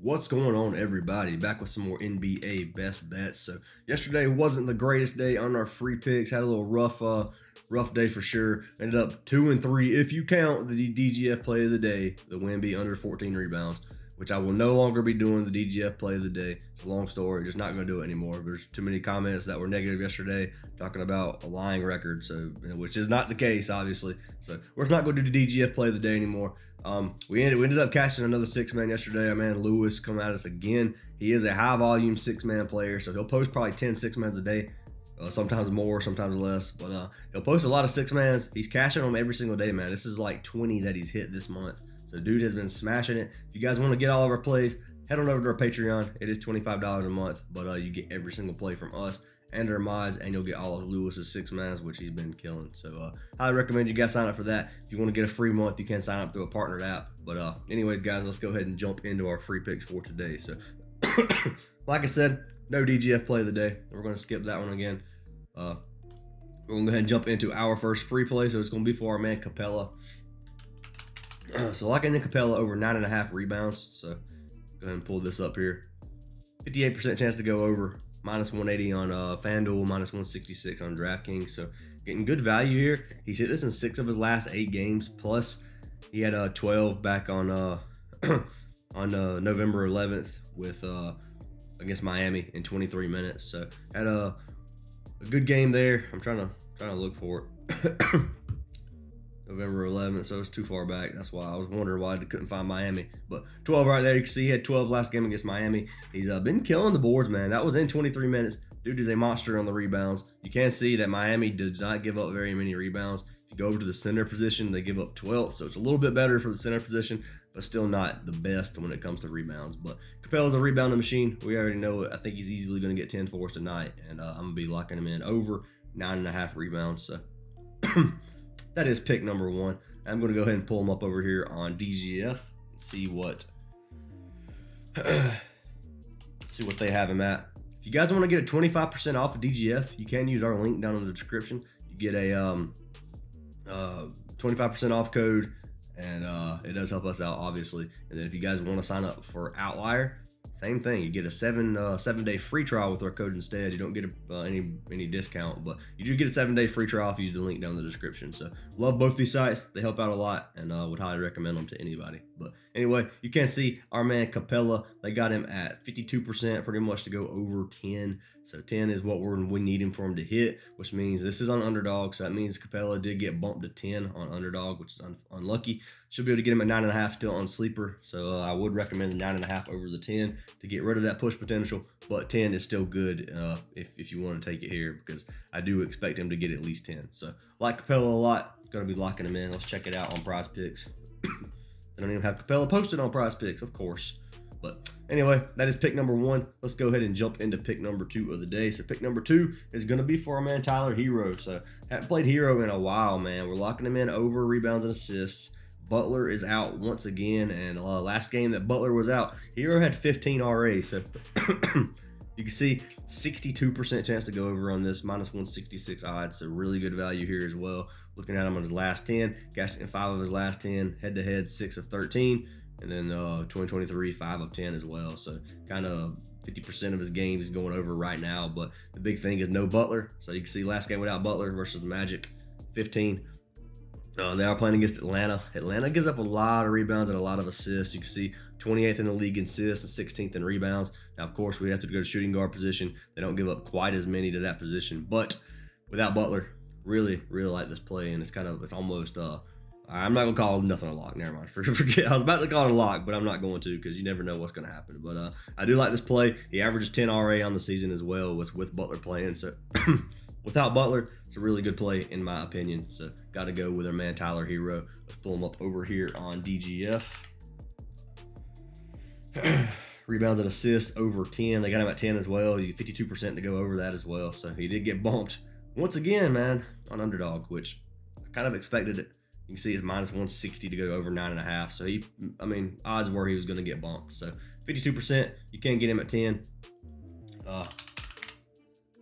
What's going on, everybody? Back with some more NBA best bets. So yesterday wasn't the greatest day on our free picks. Had a little rough day for sure. Ended up 2-3 if you count the DGF play of the day, the Wemby under 14 rebounds, which I will no longer be doing the DGF play of the day. It's a long story, just not going to do it anymore. There's too many comments that were negative yesterday talking about a lying record, so which is not the case, obviously. So we're just not going to do the DGF play of the day anymore. We ended up catching another six-man yesterday. Our man Lewis come at us again. He is a high-volume six-man player, so he'll post probably 10 six-mans a day. Sometimes more, sometimes less, but he'll post a lot of six-mans. He's cashing them every single day, man. This is like 20 that he's hit this month. So dude has been smashing it. If you guys want to get all of our plays, head on over to our Patreon. It is $25 a month, but you get every single play from us and our mize, and you'll get all of Lewis's six-mans, which he's been killing. So highly recommend you guys sign up for that. If you want to get a free month, you can sign up through a partnered app. But anyways, guys, let's go ahead and jump into our free picks for today. So like I said, no DGF play of the day. We're going to skip that one again. We're going to go ahead and jump into our first free play. So it's going to be for our man Capella. So locking in Capella over 9.5 rebounds. So go ahead and pull this up here. 58% chance to go over. -180 on FanDuel, -166 on DraftKings. So getting good value here. He's hit this in 6 of his last 8 games. Plus he had 12 back on November 11th with against Miami in 23 minutes. So had a good game there. I'm trying to look for it. November 11th, so it's too far back. That's why I was wondering why I couldn't find Miami. But 12 right there. You can see he had 12 last game against Miami. He's been killing the boards, man. That was in 23 minutes. Dude is a monster on the rebounds. You can see that Miami does not give up very many rebounds. If you go over to the center position, they give up 12th, so it's a little bit better for the center position, but still not the best when it comes to rebounds. But Capella's a rebounding machine. We already know it. I think he's easily going to get 10 for us tonight, and I'm going to be locking him in over 9.5 rebounds. So that is pick number 1. I'm going to go ahead and pull them up over here on DGF and see what they have him at. If you guys want to get a 25% off of DGF, you can use our link down in the description. You get a 25% off code, and it does help us out, obviously. And then if you guys want to sign up for OUTLIER, same thing. You get a 7-day free trial with our code instead. You don't get any discount, but you do get a 7-day free trial if you use the link down in the description. So love both these sites. They help out a lot, and would highly recommend them to anybody. But anyway, you can see our man Capella. They got him at 52%, pretty much to go over 10. So 10 is what we need him for him to hit, which means this is on Underdog. So that means Capella did get bumped to 10 on Underdog, which is unlucky. Should be able to get him at 9.5 still on Sleeper. So I would recommend the 9.5 over the 10 to get rid of that push potential. But 10 is still good if you want to take it here, because I do expect him to get at least 10. So like Capella a lot. Going to be locking him in. Let's check it out on Prizepicks. They don't even have Capella posted on Prizepicks, of course. But anyway, that is pick number 1. Let's go ahead and jump into pick number 2 of the day. So pick number 2 is going to be for our man Tyler Hero. So haven't played Hero in a while, man. We're locking him in over rebounds and assists. Butler is out once again, and last game that Butler was out, Hero had 15 RA. So you can see 62% chance to go over on this, -166 odds. So really good value here as well. Looking at him on his last 10, cashed in 5 of his last 10, head-to-head 6 of 13. And then 2023, 5 of 10 as well. So kind of 50% of his games is going over right now. But the big thing is no Butler. So you can see last game without Butler versus the Magic, 15. They are playing against Atlanta. Atlanta gives up a lot of rebounds and a lot of assists. You can see 28th in the league in assists and 16th in rebounds. Now, of course, we have to go to shooting guard position. They don't give up quite as many to that position. But without Butler, really like this play. And it's almost I'm not going to call nothing a lock. Never mind. Forget. I was about to call it a lock, but I'm not going to, because you never know what's going to happen. But I do like this play. He averages 10 RA on the season as well with Butler playing. So without Butler, it's a really good play in my opinion. So got to go with our man Tyler Hero. Let's pull him up over here on DGF. Rebounds and assists over 10. They got him at 10 as well. You get 52% to go over that as well. So he did get bumped once again, man, on Underdog, which I kind of expected it. You can see it's -160 to go over 9.5. So odds were he was going to get bumped. So 52%, you can get him at 10.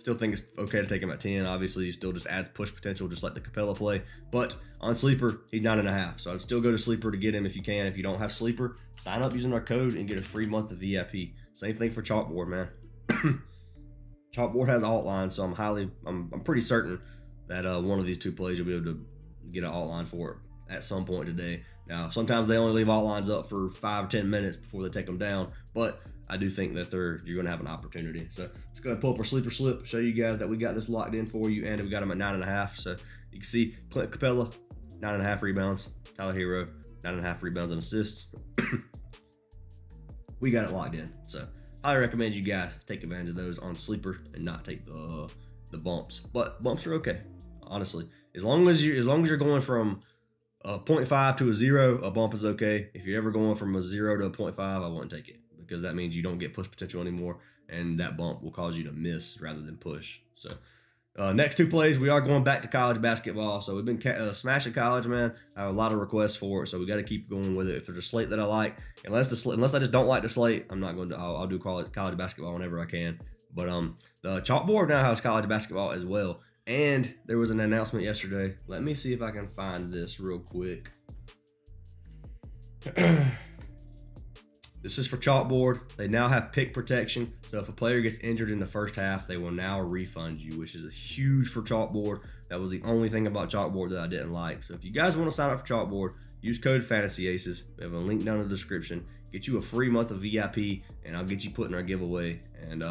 Still think it's okay to take him at 10. Obviously, he still just adds push potential, just like the Capella play. But on Sleeper, he's 9.5. So I'd still go to Sleeper to get him if you can. If you don't have Sleeper, sign up using our code and get a free month of VIP. Same thing for Chalkboard, man. Chalkboard has alt line, so I'm pretty certain that one of these two plays you'll be able to get an alt line for at some point today. Now, sometimes they only leave alt lines up for 5 or 10 minutes before they take them down, but I do think that you're going to have an opportunity. So let's go ahead and pull up our sleeper slip, show you guys that we got this locked in for you, and we got him at 9.5. So you can see Clint Capella, 9.5 rebounds. Tyler Hero, 9.5 rebounds and assists. We got it locked in. So I recommend you guys take advantage of those on sleeper and not take the bumps. But bumps are okay, honestly. As long as you're going from a 0.5 to a 0, a bump is okay. If you're ever going from a 0 to a 0.5, I wouldn't take it, because that means you don't get push potential anymore, and that bump will cause you to miss rather than push. So next two plays, we are going back to college basketball. So we've been smashing college, man. I have a lot of requests for it, so we got to keep going with it. If there's a slate that I like, unless I just don't like the slate, I'm not going to. I'll do college basketball whenever I can. But the Chalkboard now has college basketball as well. And there was an announcement yesterday. Let me see if I can find this real quick. This is for Chalkboard. They now have pick protection. So if a player gets injured in the first half, they will now refund you, which is huge for Chalkboard. That was the only thing about Chalkboard that I didn't like. So if you guys want to sign up for Chalkboard, use code Fantasy Aces. We have a link down in the description. Get you a free month of VIP, and I'll get you put in our giveaway. And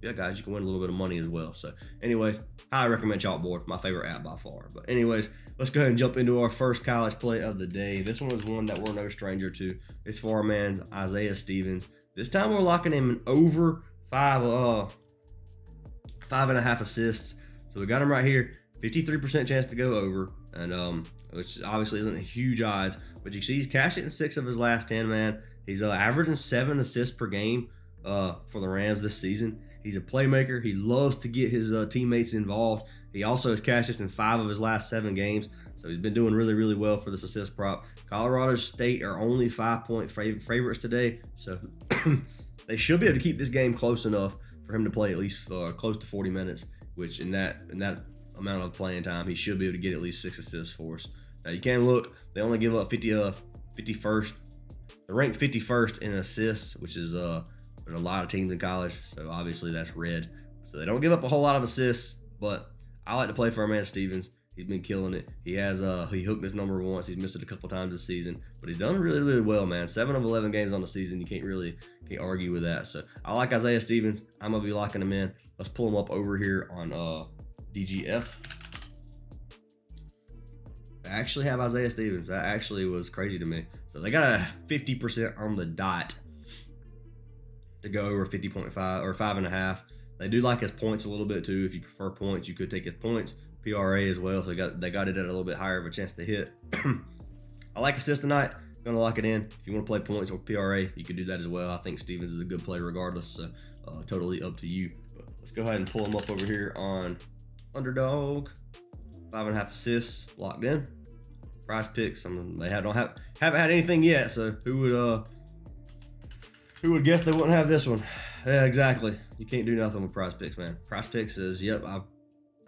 yeah, guys, you can win a little bit of money as well. So anyways, highly recommend Chalkboard. My favorite app by far. But anyways, let's go ahead and jump into our first college play of the day. This one was one that we're no stranger to. It's for our man Isaiah Stevens. This time we're locking him in over 5.5 assists. So we got him right here. 53% chance to go over, and which obviously isn't huge odds. But you see he's cashed it in 6 of his last 10, man. He's averaging 7 assists per game for the Rams this season. He's a playmaker. He loves to get his teammates involved. He also has cashed this in 5 of his last 7 games. So he's been doing really, really well for this assist prop. Colorado State are only 5-point favorites today. So they should be able to keep this game close enough for him to play at least close to 40 minutes, which in that amount of playing time, he should be able to get at least 6 assists for us. Now you can look, they only give up 51st. They're ranked 51st in assists, which is there's a lot of teams in college, so obviously that's red. So they don't give up a whole lot of assists, but I like to play for our man Stevens. He's been killing it. He has he hooked this number once. He's missed it a couple times this season, but he's done really, really well, man. 7 of 11 games on the season. You can't argue with that. So I like Isaiah Stevens. I'm gonna be locking him in. Let's pull him up over here on DGF. I actually have Isaiah Stevens. That actually was crazy to me. So they got a 50% on the dot to go over 50.5 or 5.5. They do like his points a little bit too. If you prefer points, you could take his points. PRA as well. So they got it at a little bit higher of a chance to hit. I like assist tonight. Gonna lock it in. If you want to play points or PRA, you could do that as well. I think Stevens is a good play regardless. So totally up to you. But let's go ahead and pull him up over here on Underdog. 5.5 assists locked in. Prizepicks. They haven't had anything yet. So who would guess they wouldn't have this one? Yeah, exactly. You can't do nothing with Prizepicks, man. Prizepicks is, yep, I'm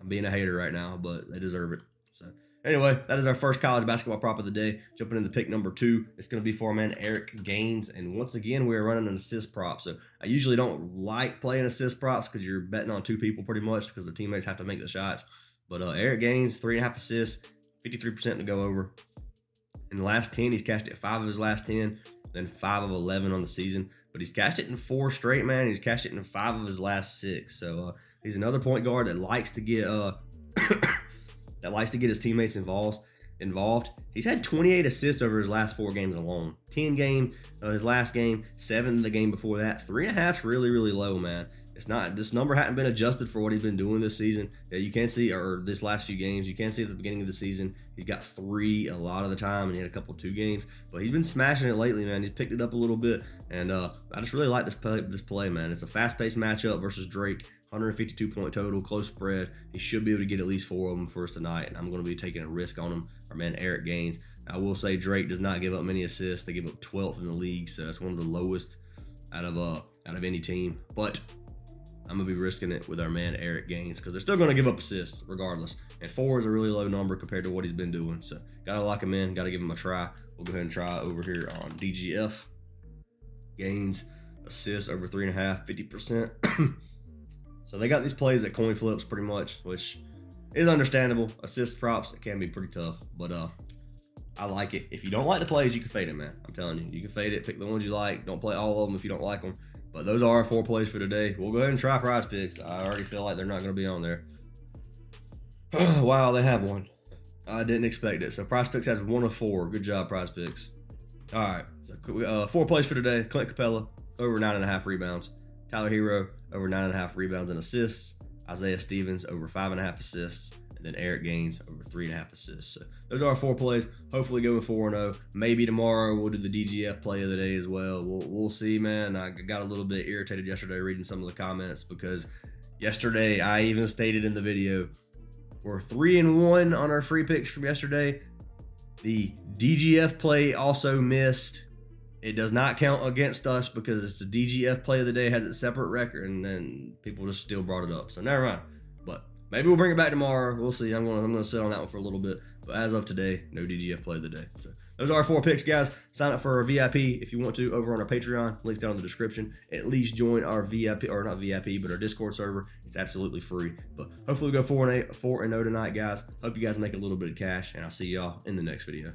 being a hater right now, but they deserve it. So anyway, that is our first college basketball prop of the day. Jumping into pick number 2, it's going to be for our man Eric Gaines. And once again, we're running an assist prop. So I usually don't like playing assist props because you're betting on 2 people pretty much because the teammates have to make the shots. But Eric Gaines, 3.5 assists, 53% to go over. In the last 10, he's cashed it 5 of his last 10, then 5 of 11 on the season. But he's cashed it in 4 straight, man. He's cashed it in 5 of his last 6. So he's another point guard that likes to get his teammates involved. He's had 28 assists over his last 4 games alone. 10 game his last game, 7 the game before that. 3.5's really, really low, man. It's not, this number hadn't been adjusted for what he's been doing this season. Yeah, you can see, or this last few games, you can see at the beginning of the season, he's got 3 a lot of the time, and he had a couple 2 games. But he's been smashing it lately, man. He's picked it up a little bit, and I just really like this play, man. It's a fast-paced matchup versus Drake. 152-point total, close spread. He should be able to get at least 4 of them for us tonight, and I'm going to be taking a risk on him. Our man Eric Gaines. I will say Drake does not give up many assists. They give up 12th in the league, so that's one of the lowest out of any team. But I'm going to be risking it with our man Eric Gaines because they're still going to give up assists regardless. And 4 is a really low number compared to what he's been doing. So got to lock him in. Got to give him a try. We'll go ahead and try over here on DGF. Gaines, assists over 3.5, 50%. So they got these plays at coin flips pretty much, which is understandable. Assist props, it can be pretty tough. But I like it. If you don't like the plays, you can fade it, man. I'm telling you. You can fade it. Pick the ones you like. Don't play all of them if you don't like them. But those are our 4 plays for today. We'll go ahead and try Prizepicks. I already feel like they're not going to be on there. Wow, they have one. I didn't expect it. So Prizepicks has 1 of 4. Good job, Prizepicks. All right. So 4 plays for today. Clint Capella, over 9.5 rebounds. Tyler Hero, over 9.5 rebounds and assists. Isaiah Stevens, over 5.5 assists. And then Eric Gaines, over 3.5 assists. So those are our 4 plays. Hopefully going 4-0. Maybe tomorrow we'll do the DGF play of the day as well. We'll see, man. I got a little bit irritated yesterday reading some of the comments because yesterday I even stated in the video we're 3-1 on our free picks from yesterday. The DGF play also missed. It does not count against us because it's the DGF play of the day, has its separate record, and then people just still brought it up. So never mind. But maybe we'll bring it back tomorrow. We'll see. I'm gonna sit on that one for a little bit. But as of today, no DGF play of the day. So those are our 4 picks, guys. Sign up for our VIP if you want to over on our Patreon. Links down in the description. At least join our VIP, or not VIP, but our Discord server. It's absolutely free. But hopefully we go 4-0 tonight, guys. Hope you guys make a little bit of cash, and I'll see y'all in the next video.